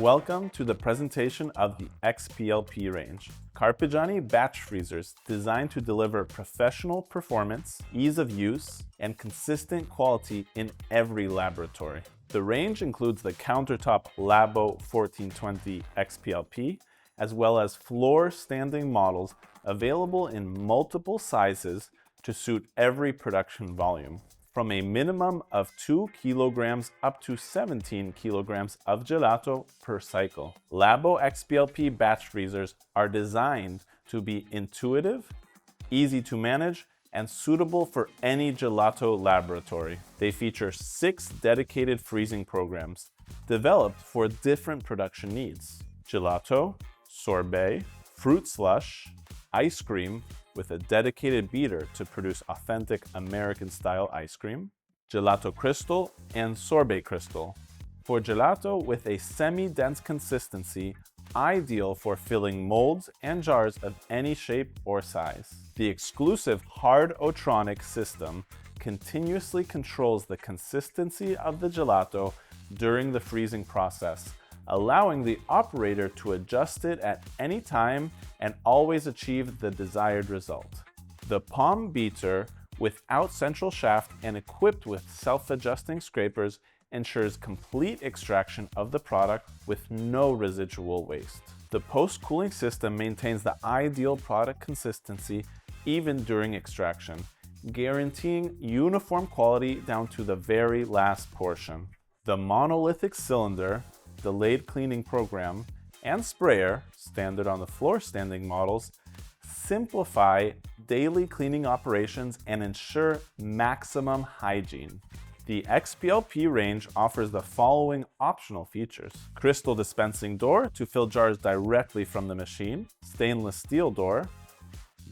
Welcome to the presentation of the XPL P range. Carpigiani batch freezers designed to deliver professional performance, ease of use, and consistent quality in every laboratory. The range includes the Countertop Labo 𝐗𝐏𝐿 XPL P, as well as floor standing models available in multiple sizes to suit every production volume. From a minimum of 2 kilograms up to 17 kilograms of gelato per cycle. Labo XPL P batch freezers are designed to be intuitive, easy to manage, and suitable for any gelato laboratory. They feature 6 dedicated freezing programs developed for different production needs: gelato, sorbet, fruit slush, ice cream with a dedicated beater to produce authentic American-style ice cream, gelato crystal, and sorbet crystal. For gelato with a semi-dense consistency, ideal for filling molds and jars of any shape or size. The exclusive Hard-O-Tronic system continuously controls the consistency of the gelato during the freezing process, allowing the operator to adjust it at any time and always achieve the desired result. The palm beater, without central shaft and equipped with self-adjusting scrapers, ensures complete extraction of the product with no residual waste. The post-cooling system maintains the ideal product consistency even during extraction, guaranteeing uniform quality down to the very last portion. The monolithic cylinder, delayed cleaning program, and sprayer, standard on the floor standing models, simplify daily cleaning operations and ensure maximum hygiene. The XPL P range offers the following optional features: crystal dispensing door to fill jars directly from the machine, stainless steel door,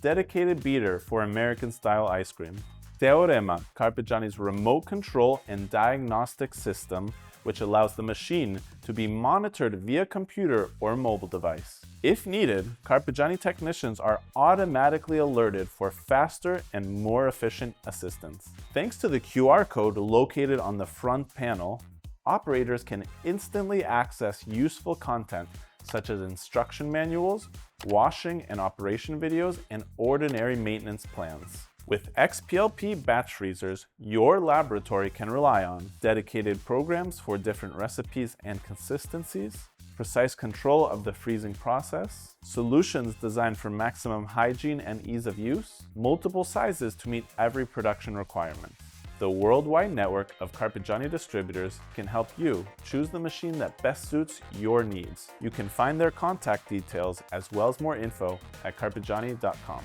dedicated beater for American-style ice cream, Teorema, Carpigiani's remote control and diagnostic system, which allows the machine to be monitored via computer or mobile device. If needed, Carpigiani technicians are automatically alerted for faster and more efficient assistance. Thanks to the QR code located on the front panel, operators can instantly access useful content such as instruction manuals, washing and operation videos, and ordinary maintenance plans. With XPL P batch freezers, your laboratory can rely on dedicated programs for different recipes and consistencies, precise control of the freezing process, solutions designed for maximum hygiene and ease of use, multiple sizes to meet every production requirement. The worldwide network of Carpigiani distributors can help you choose the machine that best suits your needs. You can find their contact details as well as more info at carpigiani.com.